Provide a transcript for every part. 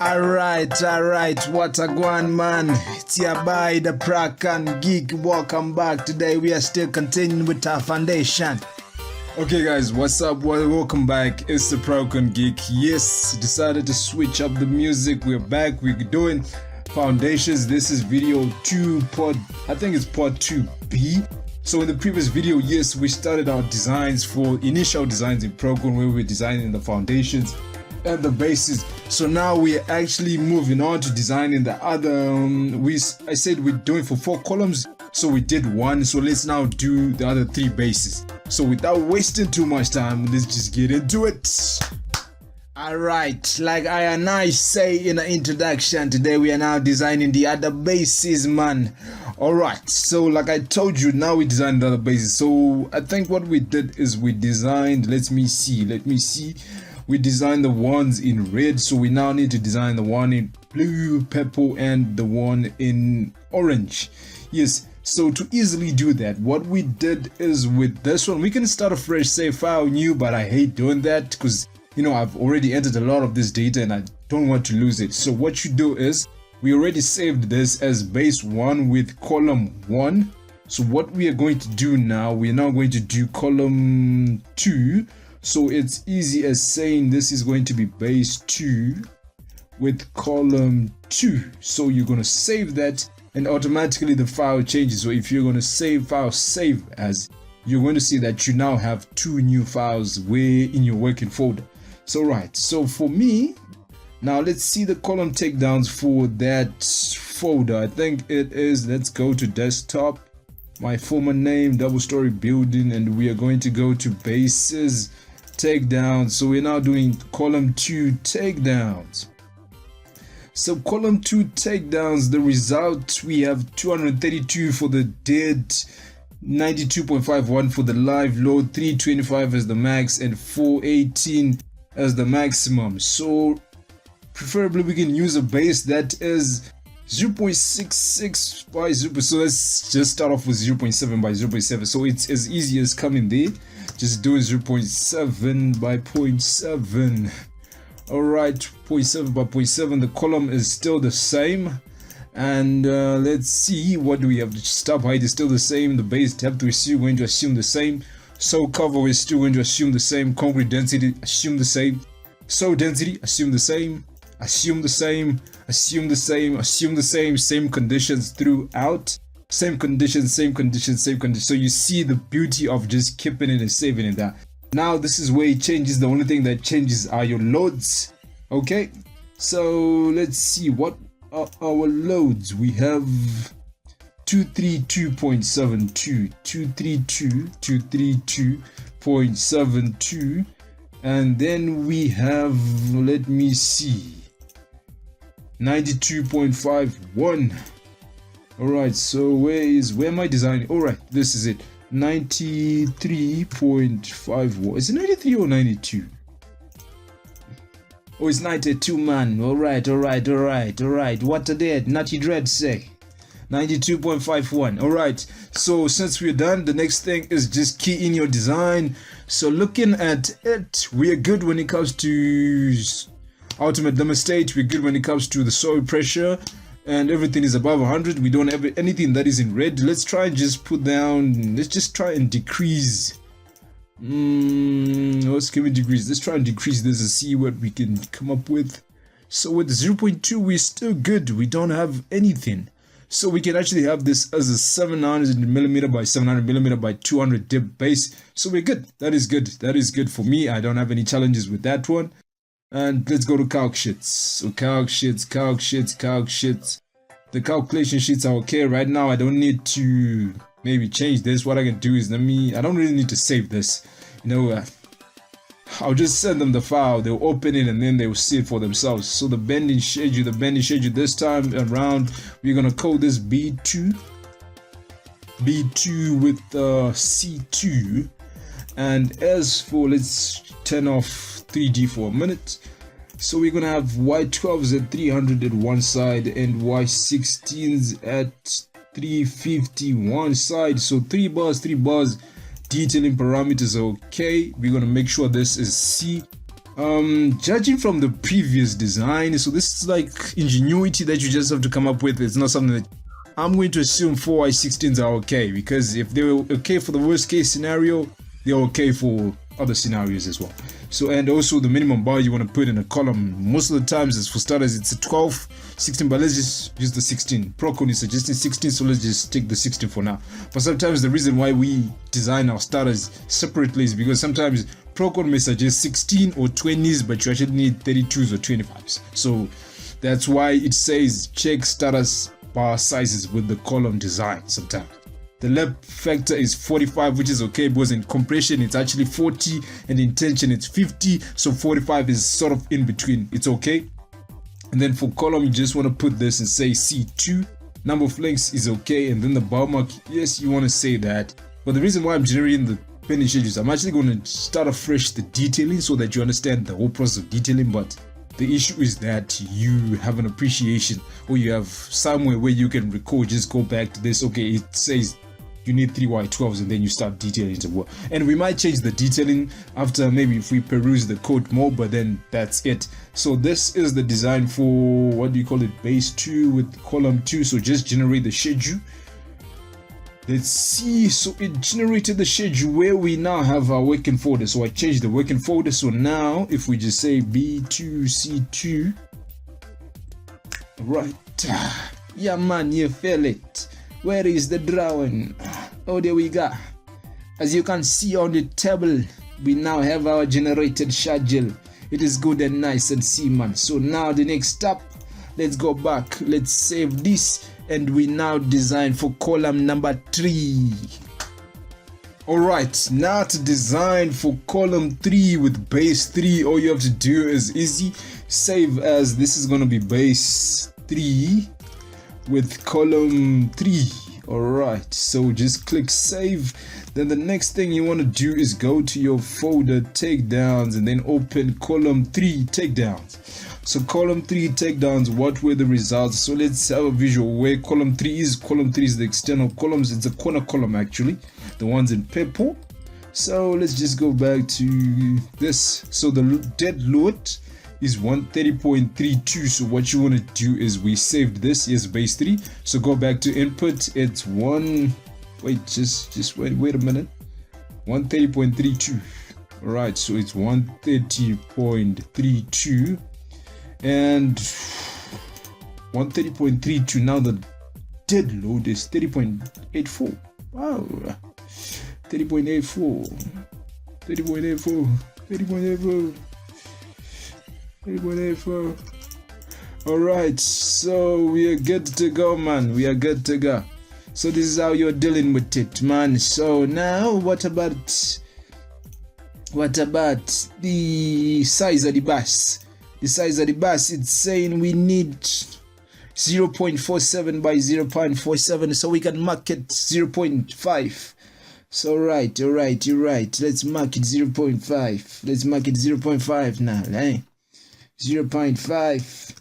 Alright, what a guan man. It's your boy the Prokon and Geek. Welcome back. Today we are still continuing with our foundation. Okay guys, what's up? Welcome back. It's the Prokon and Geek. Yes, decided to switch up the music. We're back. We're doing foundations. This is video 2 I think it's part 2B. So in the previous video, yes, we started our designs for initial designs in Prokon where we're designing the foundations and the bases. So now we're actually moving on to designing the other I said we're doing for 4 columns, so we did 1. So let's now do the other 3 bases. So without wasting too much time, let's just get into it. Alright, like I say in the introduction, today we are now designing the other bases, man. Alright, so like I told you, now we designed the other bases. So I think what we did is we designed, let me see, we designed the ones in red, so we now need to design the one in blue, purple, and the one in orange. Yes, so to easily do that, what we did is with this one, we can start a fresh save file new, but I hate doing that because, you know, I've already entered a lot of this data and I don't want to lose it. So what you do is, we already saved this as base 1 with column 1. So what we are going to do now, we are now going to do column 2. So it's easy as saying this is going to be base 2 with column 2. So you're going to save that and automatically the file changes. So if you're going to save file, save as, you're going to see that you now have 2 new files way in your working folder. So right, so for me, now let's see the column takedowns for that folder. I think it is, let's go to desktop, my former name, double story building, and we are going to go to bases, takedowns. So we're now doing column 2 takedowns. So column 2 takedowns, the result, we have 232 for the dead, 92.51 for the live load, 325 as the max, and 418 as the maximum. So preferably we can use a base that is 0.66 by 0. So let's just start off with 0.7 by 0.7. So it's as easy as coming there, just doing 0.7 by 0.7. Alright, 0.7 by 0.7. The column is still the same. And let's see, what do we have? The stop height is still the same. The base depth we're still going to assume the same. So cover we're still going to assume the same. Concrete density, assume the same. So density, assume the same. Assume the same, assume the same, assume the same, same conditions throughout. Same conditions, same conditions, same conditions. So you see the beauty of just keeping it and saving it there. Now this is where it changes. The only thing that changes are your loads. Okay, so let's see what are our loads. We have 232.72, 232.72, and then we have, let me see, 92.51. Alright, so where am I designing? Alright, this is it. 93.51. Is it 93 or 92? Oh, it's 92, man. Alright. What did Natty Dread say? 92.51. Alright, so since we're done, the next thing is just key in your design. So looking at it, we are good when it comes to ultimate limit state. We're good when it comes to the soil pressure, and everything is above 100. We don't have anything that is in red. Let's try and just put down, let's just try and decrease. What can we decrease? Let's try and decrease this and see what we can come up with. So with 0.2, we're still good. We don't have anything. So we can actually have this as a 700mm by 700mm by 200 dip base. So we're good. That is good. That is good for me. I don't have any challenges with that one. And let's go to calc sheets. So calc sheets. The calculation sheets are okay right now. I don't need to maybe change this. What I can do is I don't really need to save this. You know, I'll just send them the file. They'll open it and then they will see it for themselves. So the bending schedule this time around, we're gonna code this B2 with C2. And as for, let's turn off 3D for a minute. So we're gonna have Y12s at 300 at one side and Y16s at 350 one side. So 3 bars. Detailing parameters okay. We're gonna make sure this is C Judging from the previous design, so this is like ingenuity that you just have to come up with. It's not something that I'm going to assume 4x16s are okay, because if they were okay for the worst case scenario, they're okay for other scenarios as well. So, and also the minimum bar you want to put in a column, most of the times is, for starters, it's a 12, 16, but let's just use the 16. Prokon is suggesting 16, so let's just take the 16 for now. But sometimes the reason why we design our starters separately is because sometimes Prokon may suggest 16 or 20s, but you actually need 32s or 25s. So that's why it says check starters bar sizes with the column design sometimes. The lap factor is 45, which is okay, because in compression it's actually 40 and in tension it's 50, so 45 is sort of in between. It's okay. And then for column, you just want to put this and say C2. Number of links is okay, and then the bar mark, yes, you want to say that. But the reason why I'm generating the pending schedules, I'm actually going to start afresh the detailing so that you understand the whole process of detailing. But the issue is that you have an appreciation, or you have somewhere where you can record, just go back to this. Okay, it says you need 3y12s, and then you start detailing the work. And we might change the detailing after, maybe if we peruse the code more, but then that's it. So this is the design for, what do you call it, base 2 with column 2. So just generate the schedule. Let's see. So it generated the schedule where we now have our working folder. So I changed the working folder. So now if we just say B2C2, right, yeah man, you feel it. Where is the drawing? Oh, there we go. As you can see on the table, we now have our generated schedule. It is good and nice and seaman. So now the next step, let's go back. Let's save this, and we now design for column number 3. Alright, now to design for column 3 with base 3, all you have to do is easy. Save as, this is going to be base 3 with column 3. Alright, so just click save. Then the next thing you want to do is go to your folder takedowns and then open column 3 takedowns. So column 3 takedowns, what were the results? So let's have a visual where column 3 is. Column 3 is the external columns. It's a corner column actually, the ones in purple. So let's just go back to this. So the dead load is 130.32. So what you want to do is, we saved this, yes, base 3. So go back to input. It's wait a minute, 130.32. all right, so it's 130.32 and 130.32. now the dead load is 30.84. wow, 30.84. 3.84. All right, so we are good to go, man. We are good to go. So this is how you're dealing with it, man. So now what about the size of the bus? The size of the bus, it's saying we need 0.47 by 0.47, so we can mark it 0.5. So right, you're right. Let's mark it 0.5. Let's mark it 0.5 now, eh? 0.5,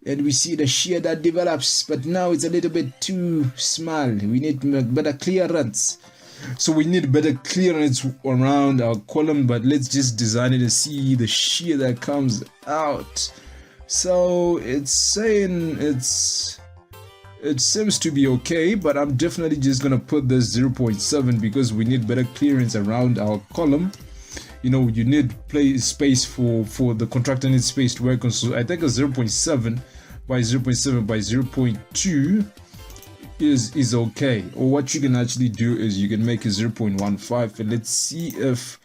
and we see the shear that develops, but now it's a little bit too small. We need better clearance. So we need better clearance around our column, but let's just design it and see the shear that comes out. So it's saying it seems to be okay, but I'm definitely just gonna put this 0.7 because we need better clearance around our column. You know, you need space for the contractor needs space to work on. So I think a 0.7 by 0.7 by 0.2 is okay. Or what you can actually do is you can make a 0.15, and let's see if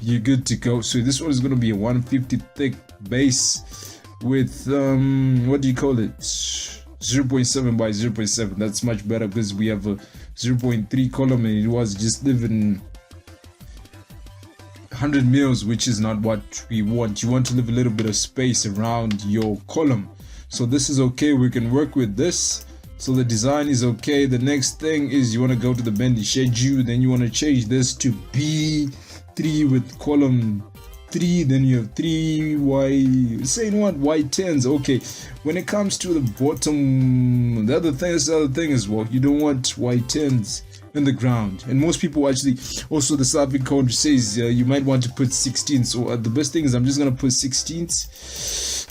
you're good to go. So this one is going to be a 150 thick base with what do you call it, 0.7 by 0.7. that's much better because we have a 0.3 column and it was just living 100 mils, which is not what we want. You want to leave a little bit of space around your column. So this is okay, we can work with this. So the design is okay. The next thing is you want to go to the bendy schedule, then you want to change this to B3 with column 3, then you have 3y, saying what, y10s. okay, when it comes to the bottom, the other thing is, well, you don't want y10s, in the ground. And most people actually, also the Slavic code says you might want to put 16. So the best thing is I'm just gonna put 16s.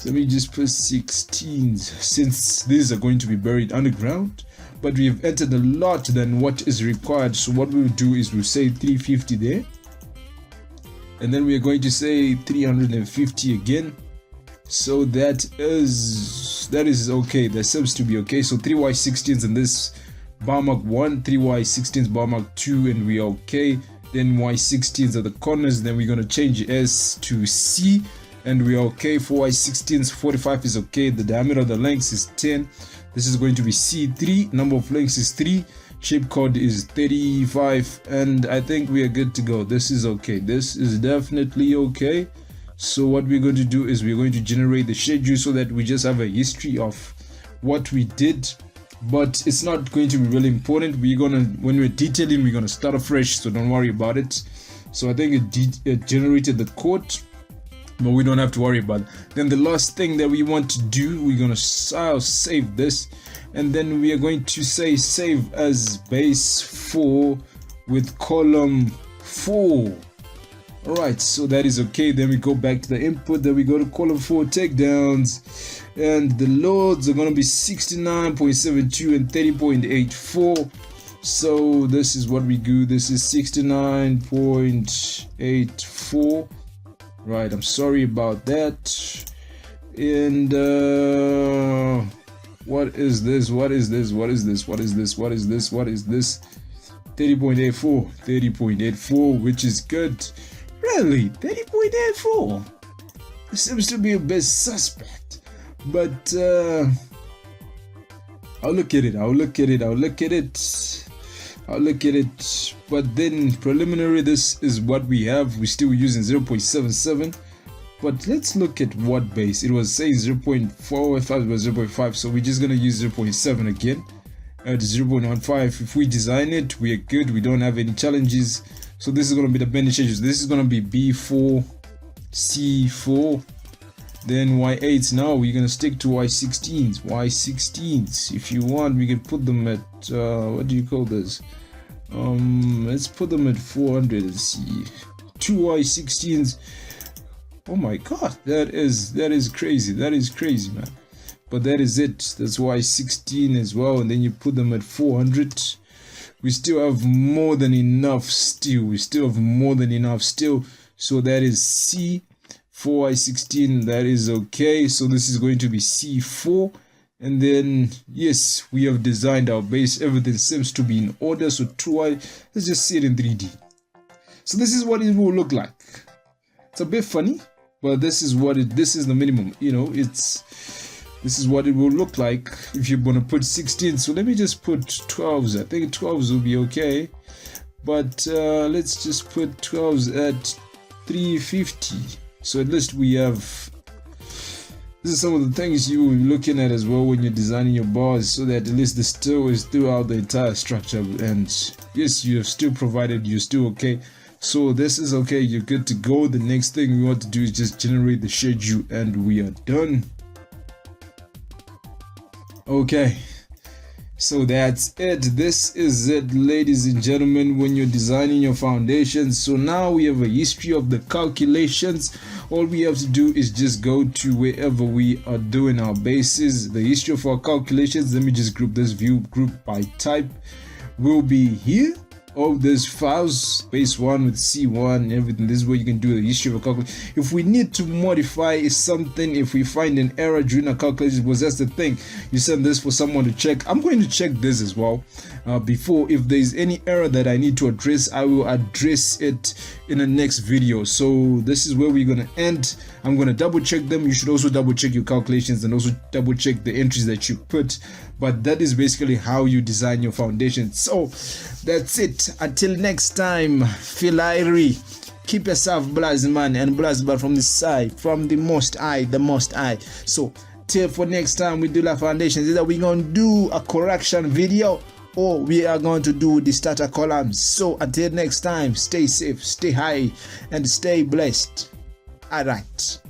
Let me just put 16s, since these are going to be buried underground. But we have entered a lot than what is required. So what we'll do is we'll say 350 there, and then we are going to say 350 again. So that is okay. That seems to be okay. So 3y16s in this bar mark 1, 3y16s bar mark 2, and we are okay. Then y16s at the corners, then we're going to change S to C, and we are okay. 4y16s, 45 is okay. The diameter of the lengths is 10. This is going to be C3. Number of lengths is 3. Shape code is 35, and I think we are good to go. This is okay. This is definitely okay. So what we're going to do is we're going to generate the schedule so that we just have a history of what we did, but it's not going to be really important. When we're detailing, we're gonna start afresh, so don't worry about it. So I think it generated the code, but we don't have to worry about it. Then the last thing that we want to do, we're gonna save this, and then we are going to say save as base 4 with column 4. Alright, so that is okay. Then we go back to the input, then we go to column 4 takedowns, and the loads are going to be 69.72 and 30.84. so this is what we do. This is 69.84. right, I'm sorry about that. And what is this? 30.84, which is good. Really, 30.84. This seems to be a bit suspect, but I'll look at it. But then preliminary, this is what we have. We're still using 0.77, but let's look at what base. It was saying 0.45 was 0.5, so we're just gonna use 0.7 again at 0.15. If we design it, we are good. We don't have any challenges. So this is going to be the bending changes. This is going to be B4, C4, then Y8s. Now we're going to stick to Y16s. If you want, we can put them at what do you call this? Let's put them at 400 and see. 2 Y16s. Oh my god, that is crazy. That is crazy, man. But that is it. That's Y16 as well, and then you put them at 400. We still have more than enough still. So that is C, 4y16, that is okay. So this is going to be C4, and then yes, we have designed our base. Everything seems to be in order. So 2y, let's just see it in 3D. So this is what it will look like. It's a bit funny, but this is the minimum, this is what it will look like if you're going to put 16. So let me just put 12s. I think 12s will be okay. But let's just put 12s at 350. So at least we have... This is some of the things you're looking at as well when you're designing your bars, so that at least the still is throughout the entire structure. And yes, you have still provided, you're still okay. So this is okay. You're good to go. The next thing we want to do is just generate the schedule, and we are done. Okay, so that's it. This is it, ladies and gentlemen, when you're designing your foundations. So now we have a history of the calculations. All we have to do is just go to wherever we are doing our bases. The history of our calculations, let me just group this view. Group by type will be here. All these files, base 1 with C1 and everything. This is where you can do the history of a calculation. If we need to modify something, if we find an error during a calculation, because that's the thing, you send this for someone to check. I'm going to check this as well before. If there's any error that I need to address, I will address it in the next video. So this is where we're going to end. I'm going to double check them. You should also double check your calculations and also double check the entries that you put. But that is basically how you design your foundation. So that's it. Until next time, Philairi, keep yourself blessed, man, and blessed, but from the side, from the Most High, So till for next time we do our foundations, either we're going to do a correction video or we are going to do the starter columns. So until next time, stay safe, stay high, and stay blessed. All right.